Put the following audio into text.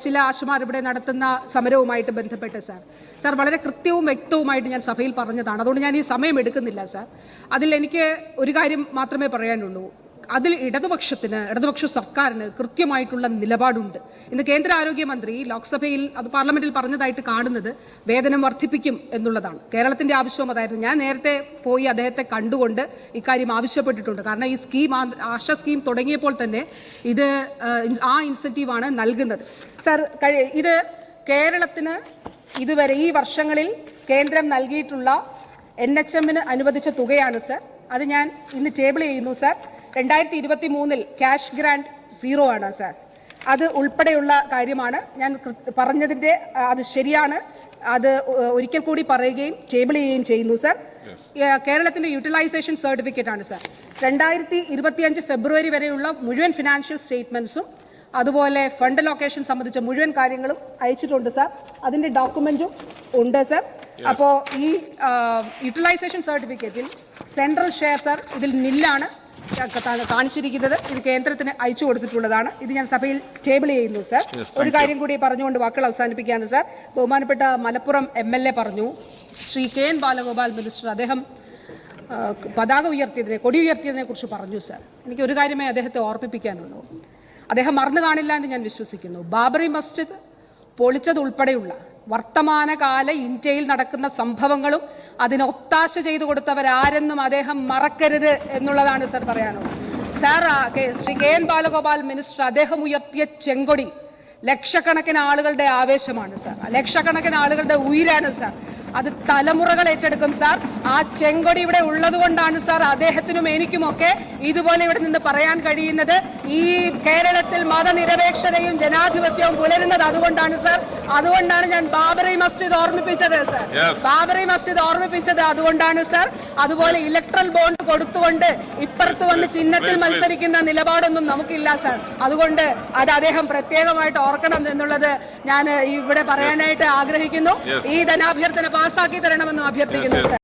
ചില ആശമാർ ഇവിടെ നടത്തുന്ന സമരവുമായിട്ട് ബന്ധപ്പെട്ട് സാർ വളരെ കൃത്യവും വ്യക്തവുമായിട്ട് ഞാൻ സഭയിൽ പറഞ്ഞതാണ്. അതുകൊണ്ട് ഞാൻ ഈ സമയം എടുക്കുന്നില്ല സാർ. അതിൽ എനിക്ക് ഒരു കാര്യം മാത്രമേ പറയാനുള്ളൂ. അതിൽ ഇടതുപക്ഷ സർക്കാരിന് കൃത്യമായിട്ടുള്ള നിലപാടുണ്ട്. ഇന്ന് കേന്ദ്ര ആരോഗ്യമന്ത്രി ലോക്സഭയിൽ പാർലമെന്റിൽ പറഞ്ഞതായിട്ട് കാണുന്നത് വേതനം വർദ്ധിപ്പിക്കും എന്നുള്ളതാണ്. കേരളത്തിന്റെ ആവശ്യവും അതായിരുന്നു. ഞാൻ നേരത്തെ പോയി അദ്ദേഹത്തെ കണ്ടുകൊണ്ട് ഇക്കാര്യം ആവശ്യപ്പെട്ടിട്ടുണ്ട്. കാരണം ഈ സ്കീം, ആശ സ്കീം തുടങ്ങിയപ്പോൾ തന്നെ ഇത് ആ ഇൻസെന്റീവാണ് നൽകുന്നത്. സാർ, ഇത് കേരളത്തിന് ഇതുവരെ ഈ വർഷങ്ങളിൽ കേന്ദ്രം നൽകിയിട്ടുള്ള NHM-ന് അനുവദിച്ച തുകയാണ് സാർ. അത് ഞാൻ ഇന്ന് ടേബിൾ ചെയ്യുന്നു സാർ. 2023 ക്യാഷ് ഗ്രാന്റ് 0 ആണ് സാർ. അത് ഉൾപ്പെടെയുള്ള കാര്യമാണ് ഞാൻ പറഞ്ഞതിൻ്റെ. അത് ശരിയാണ്. അത് ഒരിക്കൽ കൂടി പറയുകയും ടേബിൾ ചെയ്യുകയും ചെയ്യുന്നു സാർ. കേരളത്തിൻ്റെ യൂട്ടിലൈസേഷൻ സർട്ടിഫിക്കറ്റ് ആണ് സാർ. 2025 ഫെബ്രുവരി വരെയുള്ള മുഴുവൻ ഫിനാൻഷ്യൽ സ്റ്റേറ്റ്മെന്റ്സും അതുപോലെ ഫണ്ട് ലൊക്കേഷൻ സംബന്ധിച്ച മുഴുവൻ കാര്യങ്ങളും അയച്ചിട്ടുണ്ട് സാർ. അതിൻ്റെ ഡോക്യുമെന്റും ഉണ്ട് സാർ. അപ്പോൾ ഈ യൂട്ടിലൈസേഷൻ സർട്ടിഫിക്കറ്റിൽ സെൻട്രൽ ഷെയർ സാർ ഇതിൽ നില്ലാണ് കാണിച്ചിരിക്കുന്നത്. ഇത് കേന്ദ്രത്തിന് അയച്ചു കൊടുത്തിട്ടുള്ളതാണ്. ഇത് ഞാൻ സഭയിൽ ടേബിൾ ചെയ്യുന്നു സാർ. ഒരു കാര്യം കൂടി പറഞ്ഞുകൊണ്ട് വാക്കുകൾ അവസാനിപ്പിക്കുകയാണ് സാർ. ബഹുമാനപ്പെട്ട മലപ്പുറം MLA പറഞ്ഞു, ശ്രീ KN ബാലഗോപാൽ മിനിസ്റ്റർ, അദ്ദേഹം പതാക ഉയർത്തിയതിനെ, കൊടി ഉയർത്തിയതിനെ കുറിച്ച് പറഞ്ഞു സാർ. എനിക്ക് ഒരു കാര്യമേ അദ്ദേഹത്തെ ഓർമ്മിപ്പിക്കാനുള്ളൂ. അദ്ദേഹം മറന്നു കാണില്ല എന്ന് ഞാൻ വിശ്വസിക്കുന്നു. ബാബറി മസ്ജിദ് പൊളിച്ചതുൾപ്പെടെയുള്ള വർത്തമാനകാല ഇന്ത്യയിൽ നടക്കുന്ന സംഭവങ്ങളും അതിന് ഒത്താശ ചെയ്തു കൊടുത്തവരാരെന്നും അദ്ദേഹം മറക്കരുത് എന്നുള്ളതാണ് സാർ പറയാനുള്ളത്. Sir, Shri KN Balagopal minister, അദ്ദേഹം ഉയർത്തിയ ചെങ്കൊടി ലക്ഷക്കണക്കിന് ആളുകളുടെ ആവേശമാണ് സാർ. ലക്ഷക്കണക്കിന് ആളുകളുടെ ഉയിരാണ് സാർ. അത് തലമുറകൾ ഏറ്റെടുക്കും സാർ. ആ ചെങ്കൊടി ഇവിടെ ഉള്ളത് കൊണ്ടാണ് സാർ അദ്ദേഹത്തിനും എനിക്കുമൊക്കെ ഇതുപോലെ ഇവിടെ നിന്ന് പറയാൻ കഴിയുന്നത്. ഈ കേരളത്തിൽ മതനിരപേക്ഷതയും ജനാധിപത്യവും പുലരുന്നത് അതുകൊണ്ടാണ് സാർ. അതുകൊണ്ടാണ് ഞാൻ ബാബറി മസ്ജിദ് ഓർമ്മിപ്പിച്ചത് സാർ. ബാബറി മസ്ജിദ് ഓർമ്മിപ്പിച്ചത് അതുകൊണ്ടാണ് സാർ. അതുപോലെ ഇലക്ട്രൽ ബോണ്ട് കൊടുത്തുകൊണ്ട് ഇപ്പുറത്ത് വന്ന് ചിഹ്നത്തിൽ മത്സരിക്കുന്ന നിലപാടൊന്നും നമുക്കില്ല സാർ. അതുകൊണ്ട് അത് അദ്ദേഹം പ്രത്യേകമായിട്ട് ഓർക്കണം എന്നുള്ളത് ഞാൻ ഇവിടെ പറയാനായിട്ട് ആഗ്രഹിക്കുന്നു. ഈ ധനാഭ്യർത്ഥന പാസ്സാക്കി തരണമെന്നും അഭ്യർത്ഥിക്കുന്നു.